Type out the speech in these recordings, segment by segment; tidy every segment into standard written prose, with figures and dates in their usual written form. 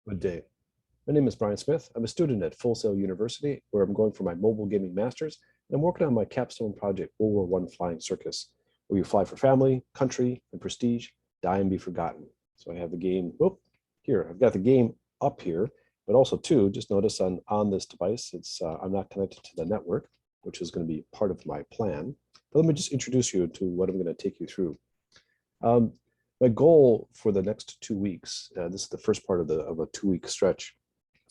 Good day. My name is Brian Smith. I'm a student at Full Sail University, where I'm going for my mobile gaming master's, and I'm working on my capstone project, World War I Flying Circus, where you fly for family, country, and prestige, die and be forgotten. So I have the game, here, I've got the game up here, but also too, just notice on this device, I'm not connected to the network, which is going to be part of my plan. But let me just introduce you to what I'm going to take you through. My goal for the next 2 weeks, this is the first part of a 2-week stretch,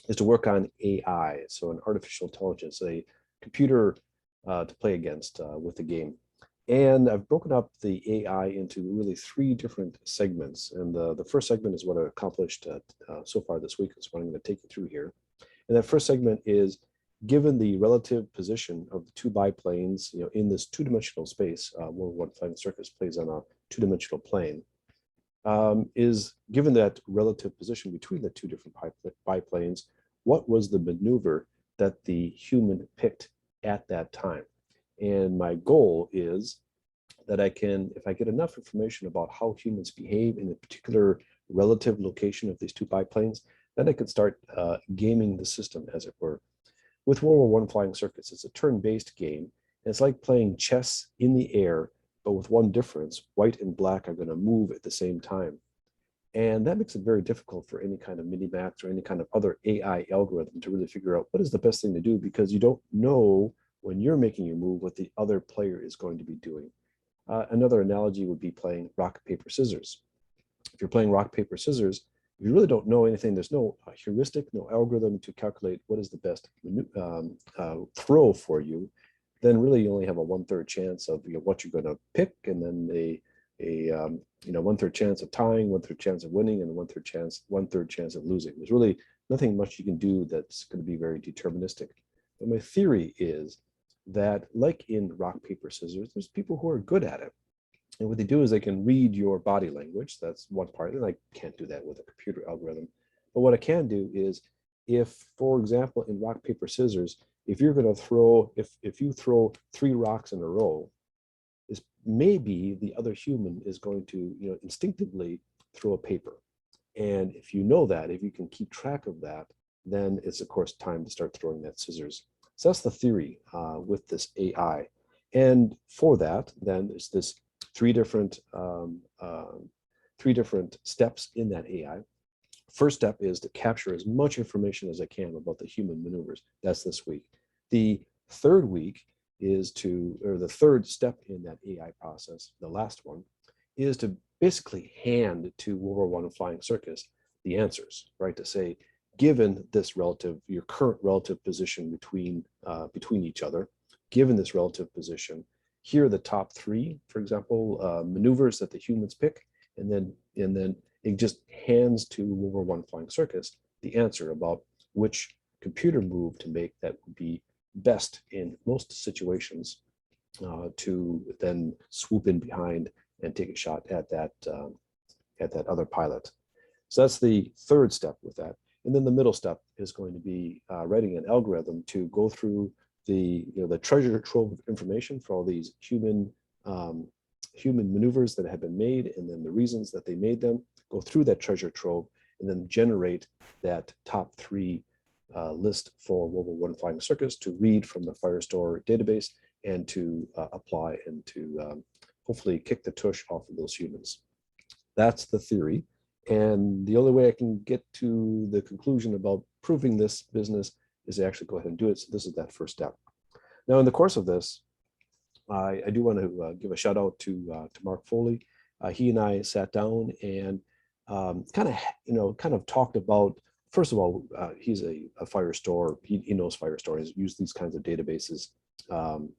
is to work on AI, so an artificial intelligence, a computer to play against with the game. And I've broken up the AI into really 3 different segments. And the first segment is what I've accomplished so far this week. Is what I'm going to take you through here. And that first segment is, given the relative position of the 2 biplanes, in this 2-dimensional space, World War I Flying Circus plays on a 2-dimensional plane. Is given that relative position between the 2 different biplanes, what was the maneuver that the human picked at that time? And my goal is that if I get enough information about how humans behave in a particular relative location of these 2 biplanes, then I can start gaming the system, as it were. With World War I Flying Circus, it's a turn-based game, and it's like playing chess in the air, but with one difference: white and black are going to move at the same time. And that makes it very difficult for any kind of mini-max or any kind of other AI algorithm to really figure out what is the best thing to do, because you don't know when you're making your move what the other player is going to be doing. Another analogy would be playing rock, paper, scissors. If you're playing rock, paper, scissors, if you really don't know anything, there's no heuristic, no algorithm to calculate what is the best throw for you, then really you only have a 1/3 chance of what you're going to pick, and then a 1/3 chance of tying, 1/3 chance of winning, and a 1/3 chance of losing. There's really nothing much you can do that's going to be very deterministic. But my theory is that, like in rock, paper, scissors, there's people who are good at it. And what they do is they can read your body language. That's one part. And I can't do that with a computer algorithm. But what I can do is, if, for example, in rock, paper, scissors, if you're going to throw, if you throw 3 rocks in a row, is maybe the other human is going to, instinctively throw a paper. And if you know that, if you can keep track of that, then it's, of course, time to start throwing that scissors. So that's the theory with this AI. And for that, then there's this 3 different steps in that AI. First step is to capture as much information as I can about the human maneuvers. That's this week. The third week is the third step in that AI process, the last one, is to basically hand to World War I Flying Circus the answers, right? To say, given this your current relative position between each other, given this relative position, here are the top 3, for example, maneuvers that the humans pick, and then it just hands to World War I Flying Circus the answer about which computer move to make that would be best in most situations to then swoop in behind and take a shot at that other pilot. So that's the third step with that. And then the middle step is going to be writing an algorithm to go through the treasure trove of information for all these human maneuvers that have been made, and then the reasons that they made them, go through that treasure trove, and then generate that top 3 list for World War I Flying Circus to read from the Firestore database, and to apply and to hopefully kick the tush off of those humans. That's the theory. And the only way I can get to the conclusion about proving this business is to actually go ahead and do it. So this is that first step. Now, in the course of this, I do want to give a shout out to Mark Foley. He and I sat down and kind of talked about, first of all, he's a Firestore. He knows Firestore. He's used these kinds of databases, and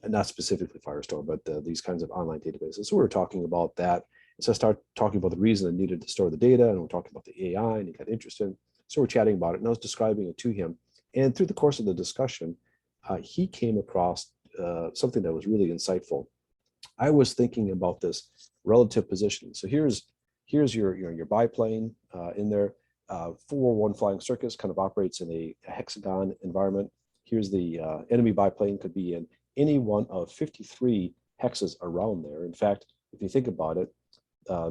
not specifically Firestore, but these kinds of online databases. So we were talking about that. So I started talking about the reason I needed to store the data, and we're talking about the AI, and he got interested. So we're chatting about it, and I was describing it to him. And through the course of the discussion, he came across something that was really insightful. I was thinking about this relative position. So here's your biplane in there. 4-1 Flying Circus kind of operates in a hexagon environment. Here's the enemy biplane, could be in any one of 53 hexes around there. In fact, if you think about it,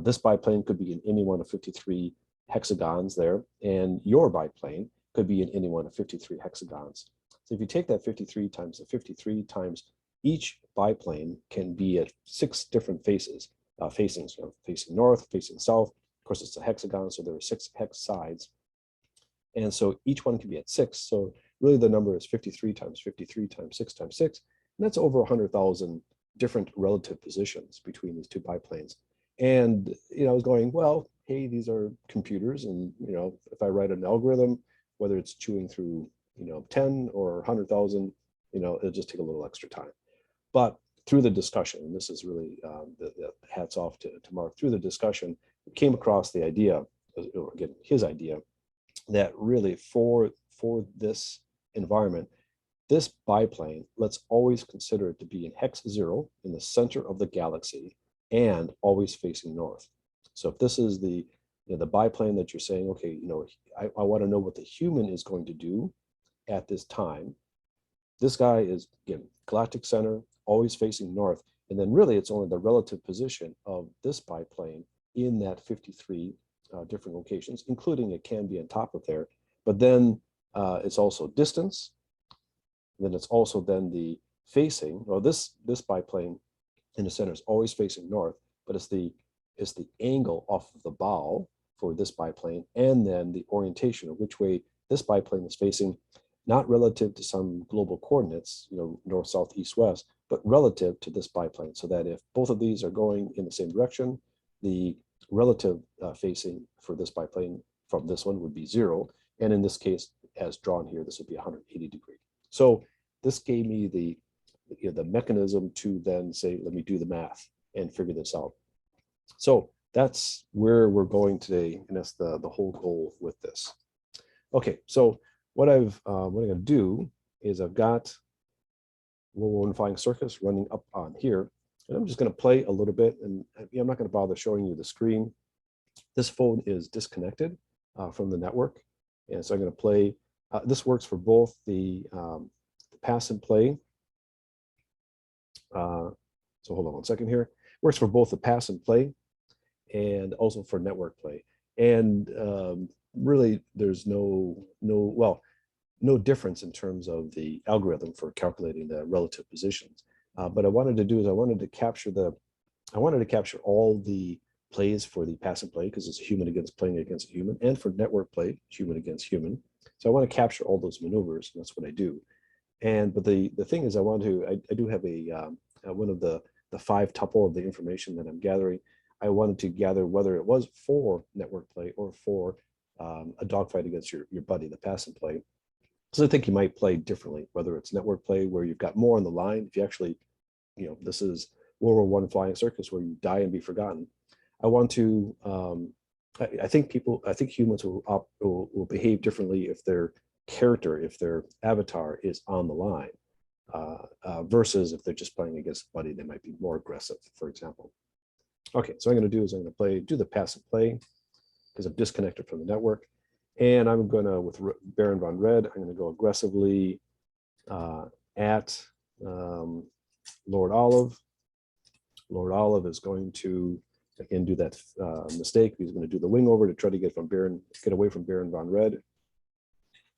this biplane could be in any one of 53 hexagons there, and your biplane could be in any one of 53 hexagons. So if you take that 53 times the 53 times each biplane can be at 6 different faces, facing north, facing south. Of course, it's a hexagon, so there are 6 hex sides. And so each one can be at 6. So really the number is 53 times 53 times 6 times 6. And that's over 100,000 different relative positions between these two biplanes. And I was going, well, hey, these are computers, and if I write an algorithm, whether it's chewing through 10 or 100,000, it'll just take a little extra time. But through the discussion, and this is really the hats off to Mark, through the discussion, we came across the idea, or again, his idea, that really for this environment, this biplane, let's always consider it to be in hex 0 in the center of the galaxy and always facing north. So if this is the biplane that you're saying, okay, I want to know what the human is going to do at this time. This guy is, again, galactic center, always facing north. And then really it's only the relative position of this biplane in that 53 different locations, including it can be on top of there. But then it's also distance. Then it's also then the facing, well, this biplane in the center is always facing north, but it's the angle off of the bow for this biplane, and then the orientation of which way this biplane is facing, not relative to some global coordinates, north, south, east, west, but relative to this biplane, so that if both of these are going in the same direction, the relative facing for this biplane from this one would be 0. And in this case, as drawn here, this would be 180 degrees. So this gave me the mechanism to then say, let me do the math and figure this out. So that's where we're going today, and that's the whole goal with this. Okay, so what I'm going to do is I've got War I Flying Circus running up on here, and I'm just going to play a little bit, and I'm not going to bother showing you the screen. This phone is disconnected from the network, and so I'm going to play. This works for both the pass and play. So hold on one second here. Works for both the pass and play and also for network play. And really, there's no difference in terms of the algorithm for calculating the relative positions. But I wanted to do is I wanted to capture all the plays for the pass and play, because it's a human playing against a human, and for network play, human against human. So I want to capture all those maneuvers, and that's what I do. But the thing is, I do have one of the 5 tuple of the information that I'm gathering. I wanted to gather whether it was for network play or for a dogfight against your buddy, the pass and play. So I think you might play differently, whether it's network play where you've got more on the line. If you actually, this is World War I Flying Circus where you die and be forgotten. I want to, I think humans will behave differently if their character, if their avatar is on the line, versus if they're just playing against a buddy, they might be more aggressive, for example. Okay, so I'm going to do is I'm going to do the pass and play because I'm disconnected from the network. And I'm going to, with Baron von Red, I'm going to go aggressively at Lord Olive. Lord Olive is going to, again, do that mistake. He's going to do the wing over to try to get away from Baron von Red.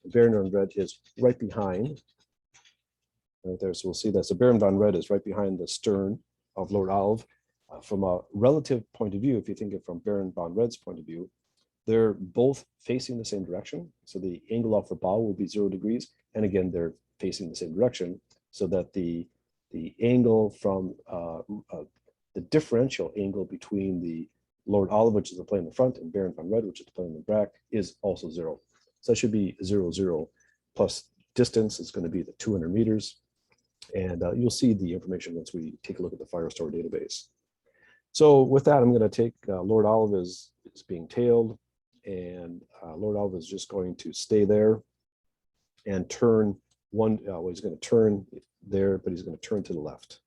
Baron von Red is right behind, right there. So we'll see that. So Baron von Red is right behind the stern of Lord Olive. From a relative point of view, if you think it from Baron von Red's point of view, they're both facing the same direction. So the angle off the bow will be 0 degrees. And again, they're facing the same direction, so that the angle from the differential angle between the Lord Olive, which is the plane in the front, and Baron von Red, which is the plane in the back, is also 0. So that should be 0, 0 plus distance is going to be the 200 meters. And you'll see the information once we take a look at the Firestore database. So with that, I'm going to take Lord Olive is being tailed, and Lord Olive is just going to stay there and turn one. Well, he's going to turn there, but he's going to turn to the left.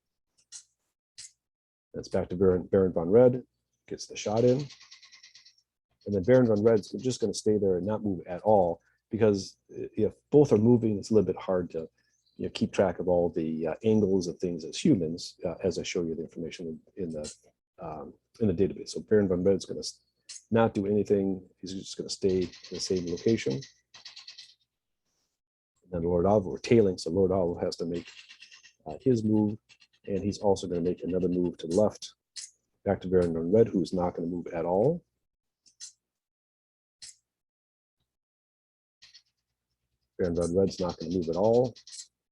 That's back to Baron von Red, gets the shot in. And then Baron von Red's just going to stay there and not move at all, because if both are moving, it's a little bit hard to keep track of all the angles and things as humans, as I show you the information in the database. So Baron von Red's going to not do anything. He's just going to stay in the same location. And then Lord Olive, we're tailing, so Lord Olive has to make his move, and he's also going to make another move to the left, back to Baron on red, who's not going to move at all. Baron on red's not going to move at all.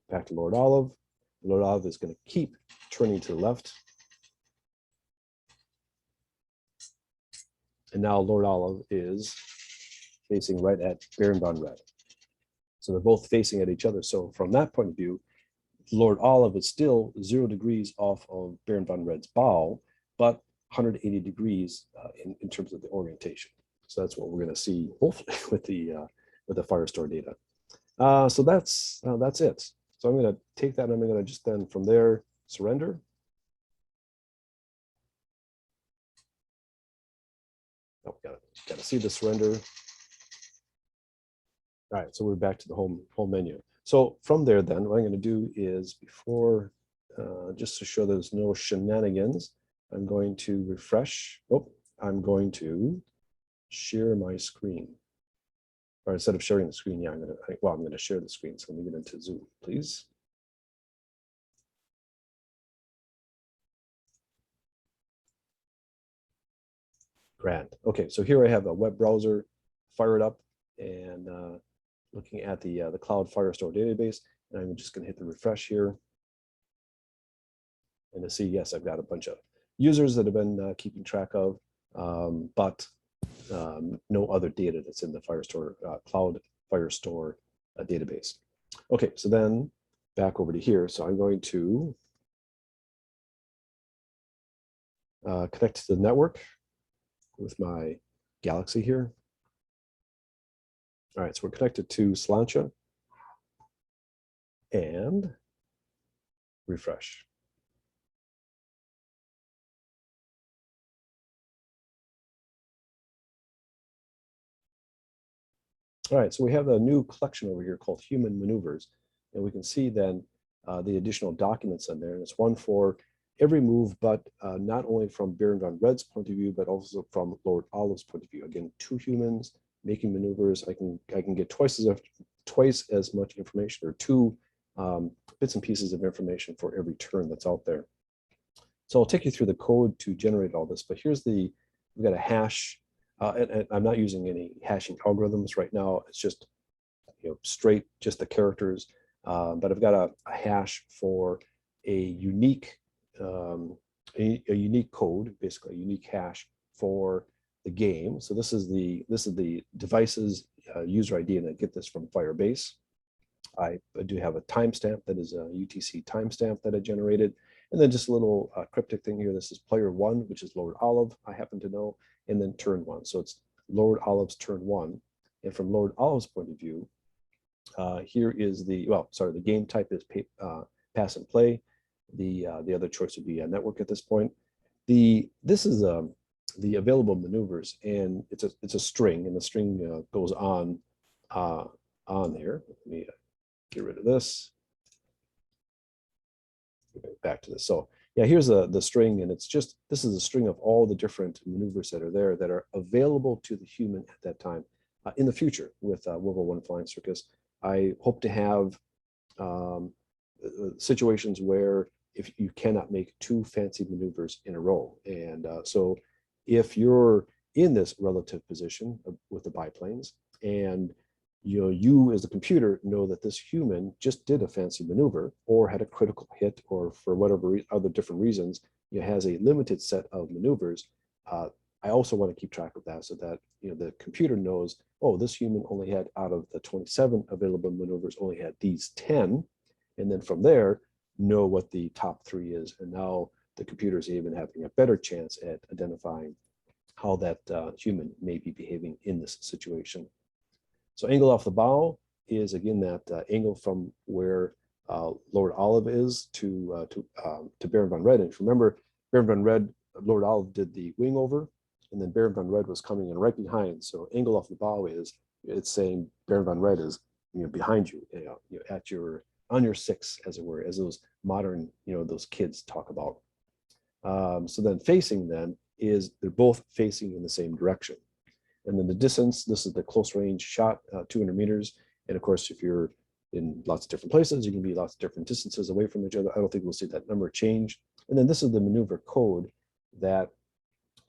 Back to Lord Olive. Lord Olive is going to keep turning to the left. And now Lord Olive is facing right at Baron von Red. So they're both facing at each other. So from that point of view, Lord Olive is still 0 degrees off of Baron von Red's bow, but 180 degrees in terms of the orientation. So that's what we're going to see, hopefully, with the Firestore data. So that's it. So I'm going to take that and I'm going to just then from there surrender. Oh, got to see the surrender. All right, so we're back to the home menu. So from there, then what I'm going to do is before, just to show there's no shenanigans, I'm going to refresh. Oh, I'm going to share my screen. Or instead of sharing the screen, yeah, I'm going to share the screen. So let me get into Zoom, please. Grand. Okay, so here I have a web browser fired up and looking at the Cloud Firestore database, and I'm just going to hit the refresh here. And to see, yes, I've got a bunch of users that have been keeping track of, but no other data that's in the Firestore Cloud Firestore database. Okay, so then back over to here. So I'm going to connect to the network with my Galaxy here. All right, so we're connected to Slancha and refresh. All right, so we have a new collection over here called Human Maneuvers, and we can see then the additional documents in there. And it's one for every move, but not only from Baron von Red's point of view, but also from Lord Olive's point of view. Again, 2 humans making maneuvers. I can get twice as much information, or 2 bits and pieces of information for every turn that's out there. So I'll take you through the code to generate all this, but we've got a hash. And I'm not using any hashing algorithms right now. It's just straight, just the characters. But I've got a hash for a unique unique code, basically a unique hash for the game. So this is the device's user ID, and I get this from Firebase. I do have a timestamp that is a UTC timestamp that I generated, and then just a little cryptic thing here. This is player 1, which is Lord Olive, I happen to know, and then turn 1. So it's Lord Olive's turn 1, and from Lord Olive's point of view, here is the game type is pass and play. The other choice would be a network at this point. This is the available maneuvers, and it's a string, and the string goes on there. Let me get rid of this. Back to this. So yeah, here's the string, and this is a string of all the different maneuvers that are there that are available to the human at that time. In the future with World War I Flying Circus, I hope to have situations where if you cannot make 2 fancy maneuvers in a row, and so if you're in this relative position with the biplanes, and you as the computer know that this human just did a fancy maneuver or had a critical hit, or for whatever other different reasons, has a limited set of maneuvers. I also want to keep track of that so that the computer knows, oh, this human only had, out of the 27 available maneuvers, only had these 10, and then from there know what the top 3 is. And now the computer is even having a better chance at identifying how that human may be behaving in this situation. So angle off the bow is, again, that angle from where Lord Olive is to Baron von Red. And if you remember, Baron von Red, Lord Olive did the wing over, and then Baron von Red was coming in right behind. So angle off the bow it's saying Baron von Red is behind you, on your 6, as it were, as those modern those kids talk about. So then facing then is they're both facing in the same direction. And then the distance, this is the close range shot, 200 meters. And of course, if you're in lots of different places, you can be lots of different distances away from each other. I don't think we'll see that number change. And then this is the maneuver code that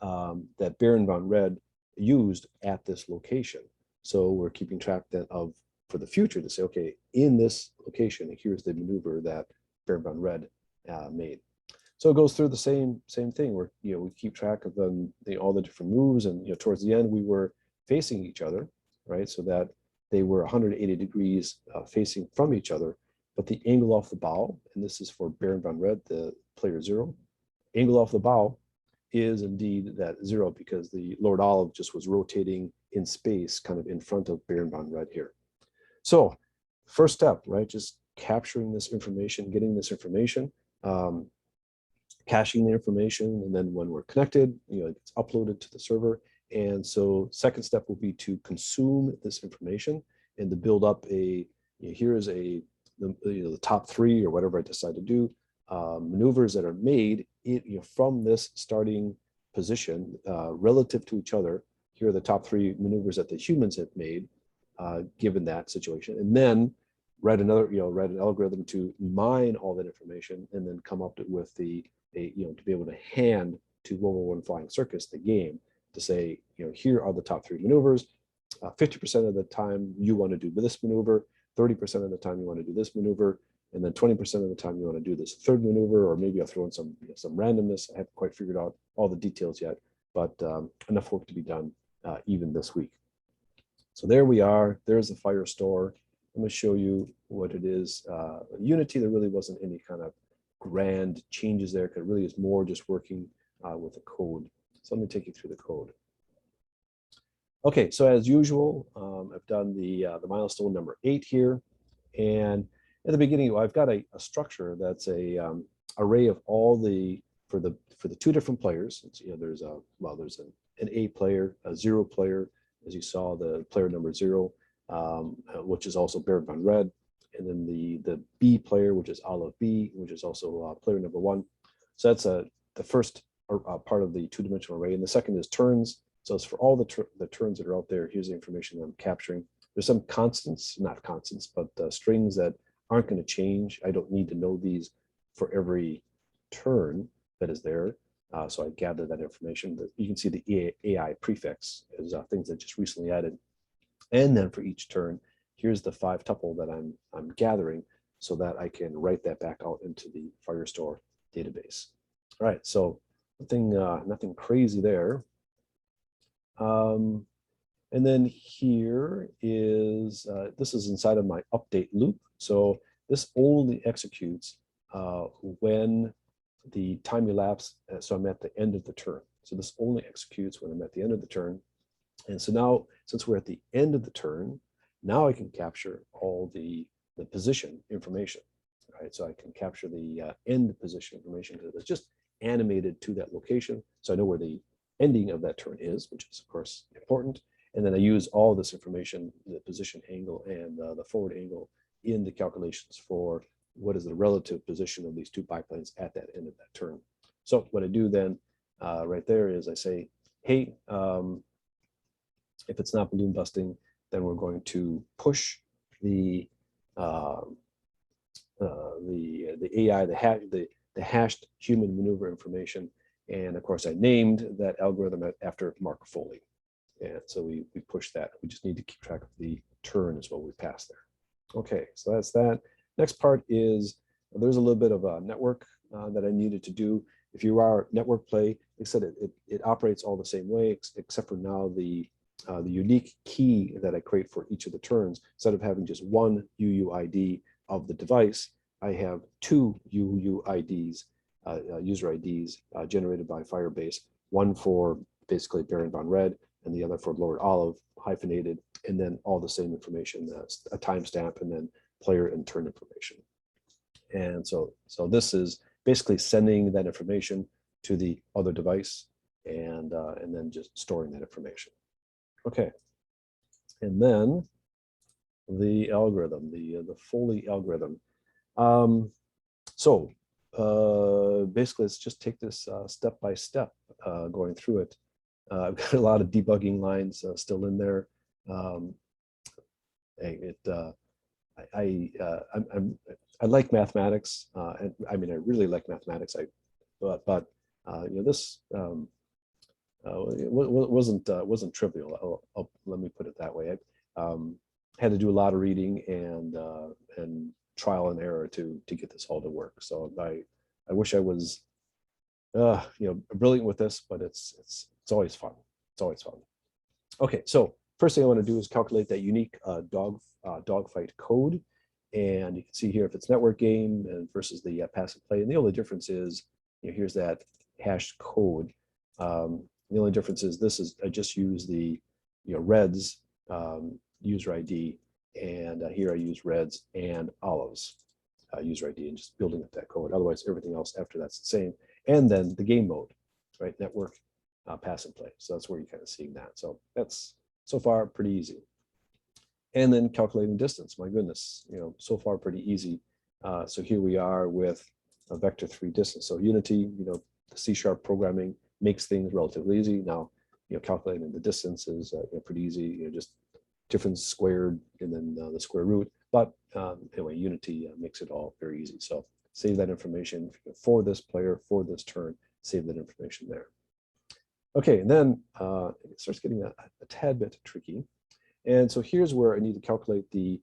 that Baron von Red used at this location. So we're keeping track then of, for the future, to say, okay, in this location, here's the maneuver that Baron von Red made. So it goes through the same thing where, you know, we keep track of all the different moves, and, you know, towards the end we were facing each other, right? So that they were 180 degrees facing from each other, but the angle off the bow, and this is for Baron von Red, the player 0, angle off the bow is indeed that 0 because the Lord Olive just was rotating in space kind of in front of Baron von Red here. So first step, right, just capturing this information, getting this information, caching the information, and then when we're connected, you know, it's uploaded to the server. And so second step will be to consume this information and to build up a, you know, here is the top 3 or whatever I decide to do, maneuvers that are made from this starting position relative to each other. Here are the top 3 maneuvers that the humans have made given that situation, and then write an algorithm to mine all that information and then come up with to be able to hand to WWI Flying Circus, the game, to say, you know, here are the top 3 maneuvers. 50% of the time you want to do this maneuver, 30% of the time you want to do this maneuver, and then 20% of the time you want to do this third maneuver, or maybe I'll throw in some randomness. I haven't quite figured out all the details yet, but enough work to be done even this week. So there we are. There's the Firestore. I'm going to show you what it is. Unity, there really wasn't any kind of grand changes there, because it really is more just working with the code. So let me take you through the code. Okay, so as usual, I've done the milestone number 8 here, and at the beginning, I've got a structure that's a array of all for the 2 different players. It's, you know, there's an A player, a 0 player, as you saw, the player number 0, which is also Baron von Red, and then the B player, which is Olive B, which is also player number 1. So that's the first part of the 2-dimensional array, and the second is turns. So it's for all the turns that are out there. Here's the information that I'm capturing. There's some constants, not constants, but strings that aren't going to change. I don't need to know these for every turn that is there. So I gather that information. You can see the AI prefix is things that just recently added. And then for each turn, here's the 5 tuple that I'm gathering, so that I can write that back out into the Firestore database. All right, so nothing crazy there. And then here is, this is inside of my update loop. So this only executes when the time elapsed, so I'm at the end of the turn. So this only executes when I'm at the end of the turn. And so now, since we're at the end of the turn, now I can capture all the position information, right? So I can capture the end position information, because it's just animated to that location. So I know where the ending of that turn is, which is of course important. And then I use all this information, the position angle and the forward angle, in the calculations for what is the relative position of these 2 biplanes at that end of that turn. So what I do then right there is I say, hey, if it's not balloon busting, then we're going to push the AI, the hashed human maneuver information. And of course, I named that algorithm after Mark Foley. And so we push that. We just need to keep track of the turn as well we pass there. Okay, so that's that. Next part is, there's a little bit of a network that I needed to do. If you are network play, like I said, it operates all the same way, except for now the unique key that I create for each of the turns. Instead of having just one UUID of the device, I have 2 UUIDs, user IDs generated by Firebase, one for basically Baron von Red, and the other for Lord Olive, hyphenated, and then all the same information, a timestamp, and then player and turn information. And so this is basically sending that information to the other device, and then just storing that information. Okay, and then the algorithm, the Foley algorithm. So basically, let's just take this step by step, going through it. I've got a lot of debugging lines still in there. I like mathematics, and I mean I really like mathematics. But you know, this wasn't trivial. Let me put it that way. I had to do a lot of reading and trial and error to get this all to work. So I wish I was you know, brilliant with this, but it's always fun. It's always fun. Okay, so first thing I want to do is calculate that unique dogfight code. And you can see here if it's network game and versus the passive play. And the only difference is, you know, here's that hashed code. The only difference is this is, I just use the, you know, reds user ID, and here I use reds and olives user ID, and just building up that code. Otherwise, everything else after that's the same. And then the game mode, right? Network, pass and play. So that's where you're kind of seeing that. So that's so far pretty easy. And then calculating distance. My goodness, you know, so far pretty easy. So here we are with a vector-3 distance. So Unity, you know, the C# programming makes things relatively easy. Now, you know, calculating the distance is you know, pretty easy. You know, just difference squared and then the square root. But anyway, Unity makes it all very easy. So save that information for this player, for this turn, save that information there. Okay, and then it starts getting a tad bit tricky. And so here's where I need to calculate the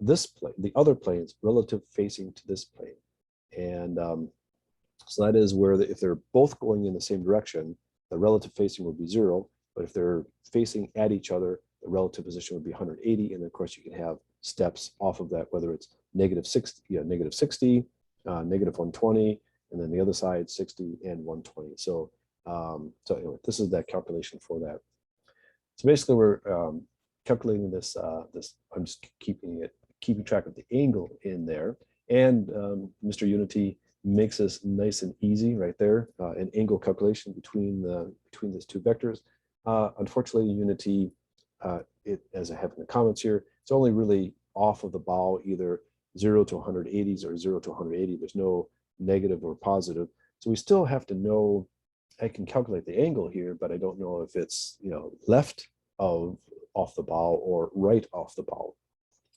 this plane, the other planes relative facing to this plane. And so that is where if they're both going in the same direction, the relative facing would be 0. But if they're facing at each other, the relative position would be 180. And of course, you can have steps off of that, whether it's -60, yeah, -60, -120, and then the other side 60 and 120. So so anyway, this is that calculation for that. So basically, we're calculating this. I'm just keeping track of the angle in there, and Mr. Unity makes this nice and easy right there, an angle calculation between these two vectors. Unfortunately, Unity, as I have in the comments here, it's only really off of the bow, either 0 to 180s or 0 to 180. There's no negative or positive, so we still have to know. I can calculate the angle here, but I don't know if it's, you know, left of off the bow or right off the bow.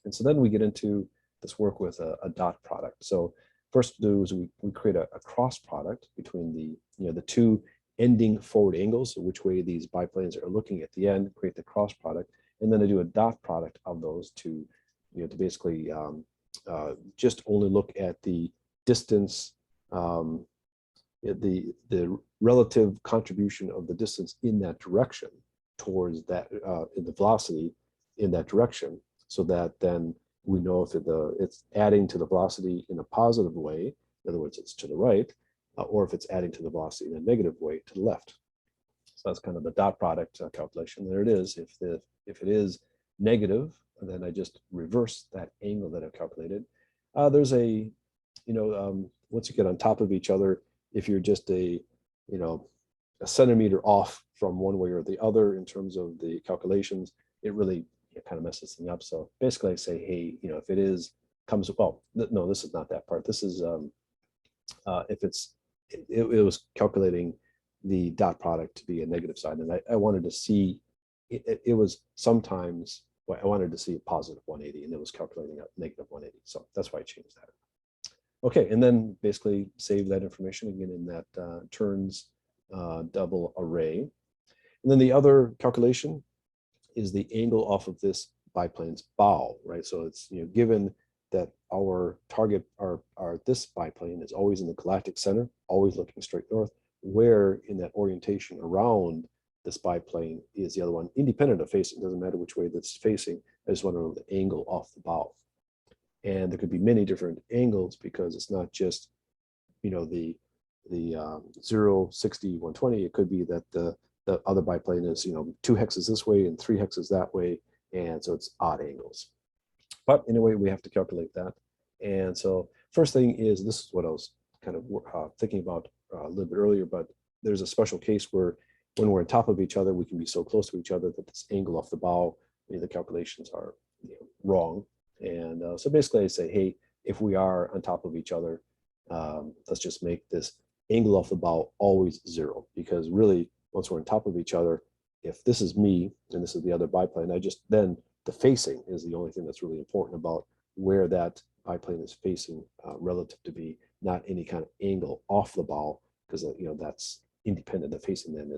And so then we get into this work with a dot product. So first to do is we create a cross product between the, you know, the two ending forward angles, so which way these biplanes are looking at the end, create the cross product, and then I do a dot product of those to, you know, to basically just only look at the distance, the relative contribution of the distance in that direction towards that in the velocity in that direction, so that then we know if it's adding to the velocity in a positive way, in other words, it's to the right, or if it's adding to the velocity in a negative way to the left. So that's kind of the dot product calculation. There it is. If it is negative, then I just reverse that angle that I've calculated. There's a, you know, once you get on top of each other, if you're just a centimeter off from one way or the other in terms of the calculations, it really kind of messes things up. So basically I say, hey, you know, if it is comes, well, no, this is not that part. This is if it was calculating the dot product to be a negative side, and I wanted to see it was sometimes, well, I wanted to see a positive 180, and it was calculating a negative 180. So that's why I changed that. Okay, and then basically save that information again in that turns double array. And then the other calculation is the angle off of this biplane's bow, right? So it's, you know, given that our target, this biplane is always in the galactic center, always looking straight north, where in that orientation around this biplane is the other one, independent of facing, doesn't matter which way that's facing, I just want to know the angle off the bow. And there could be many different angles because it's not just, you know, the 0, 60, 120. It could be that the other biplane is, you know, 2 hexes this way and 3 hexes that way, and so it's odd angles. But anyway, we have to calculate that. And so first thing is, this is what I was kind of thinking about a little bit earlier, but there's a special case where when we're on top of each other, we can be so close to each other that this angle off the bow, you know, the calculations are, you know, wrong. And so basically I say, hey, if we are on top of each other, let's just make this angle off the bow always 0, because really, once we're on top of each other, if this is me and this is the other biplane, then the facing is the only thing that's really important about where that biplane is facing relative to me, not any kind of angle off the bow, because that's independent. The facing then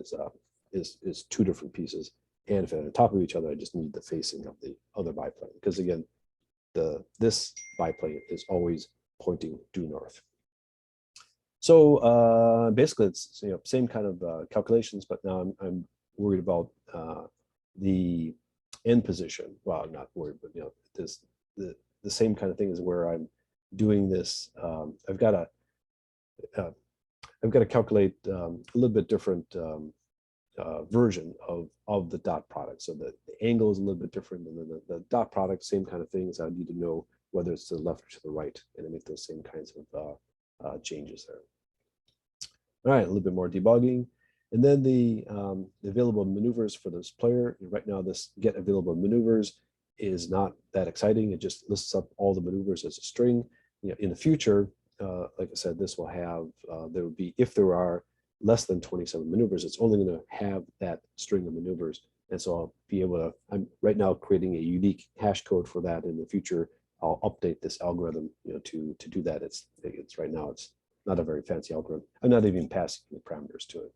is two different pieces, and if they're on top of each other, I just need the facing of the other biplane, because again, this biplane is always pointing due north. So basically, it's same kind of calculations, but now I'm worried about the end position. Well, I'm not worried, but the same kind of thing is where I'm doing this. I've got to calculate a little bit different version of the dot product. So the angle is a little bit different, and then the dot product, same kind of things. I need to know whether it's to the left or to the right, and I make those same kinds of changes there. All right, a little bit more debugging. And then the available maneuvers for this player. Right now, this get available maneuvers is not that exciting. It just lists up all the maneuvers as a string. In the future, like I said, this will have, there would be, if there are less than 27 maneuvers, it's only going to have that string of maneuvers. And so I'll be able to, I'm right now creating a unique hash code for that. In the future, I'll update this algorithm, to do that. It's right now, it's not a very fancy algorithm. I'm not even passing the parameters to it.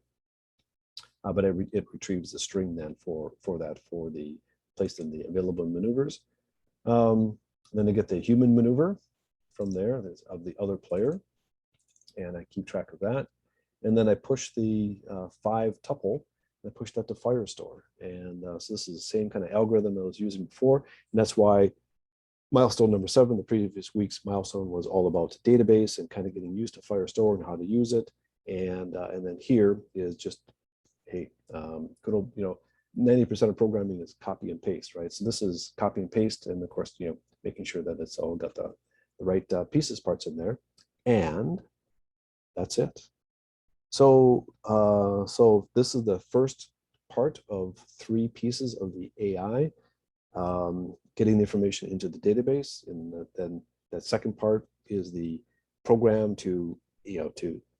But it retrieves the string then for the placed in the available maneuvers. Then I get the human maneuver from there of the other player, and I keep track of that. And then I push the 5 tuple. I push that to Firestore, and so this is the same kind of algorithm I was using before, and that's why milestone number 7, the previous week's milestone, was all about database and kind of getting used to Firestore and how to use it. And then here is just a good old, 90% of programming is copy and paste, right? So this is copy and paste, and of course, making sure that it's all got the right pieces, parts in there, and that's it. So so this is the first part of 3 pieces of the AI. Getting the information into the database, and then that second part is the program to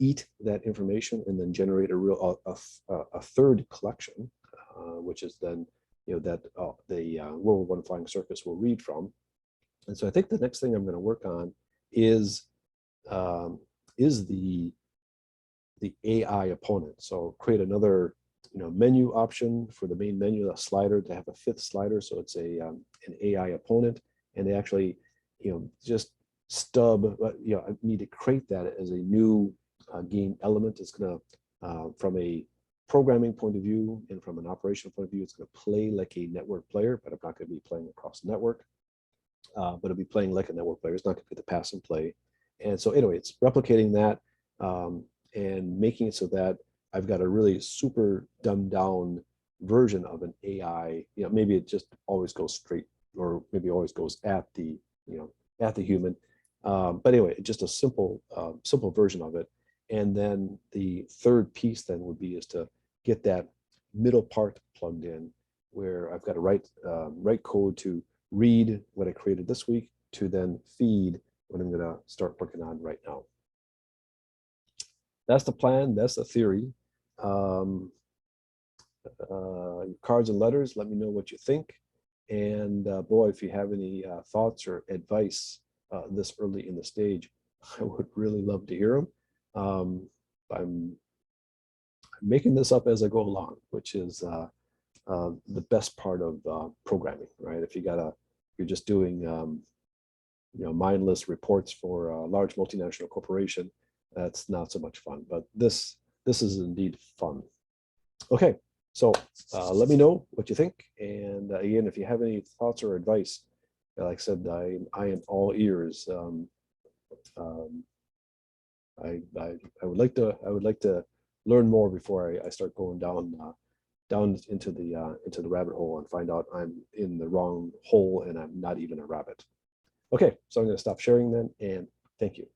eat that information and then generate a third collection, which is then that the World War I Flying Circus will read from. And so I think the next thing I'm going to work on is the AI opponent. So create another menu option for the main menu, a slider, to have a 5th slider, so it's an AI opponent, and they actually just stub. I need to create that as a new game element. It's going to from a programming point of view and from an operational point of view, it's going to play like a network player, but I'm not going to be playing across the network. But it'll be playing like a network player. It's not going to be the pass and play. And so anyway, it's replicating that and making it so that I've got a really super dumbed down version of an AI. Maybe it just always goes straight, or maybe always goes at the human. But anyway, just a simple version of it. And then the third piece then would be is to get that middle part plugged in, where I've got to write code to read what I created this week to then feed what I'm going to start working on right now. That's the plan. That's the theory. Cards and letters, let me know what you think. And boy, if you have any thoughts or advice this early in the stage, I would really love to hear them. I'm making this up as I go along, which is the best part of programming, right? If you're just doing mindless reports for a large multinational corporation, that's not so much fun. But this is indeed fun. Okay, so let me know what you think. And again, if you have any thoughts or advice, like I said, I am all ears. I would like to learn more before I start going down into the rabbit hole and find out I'm in the wrong hole and I'm not even a rabbit. Okay, so I'm going to stop sharing then, and thank you.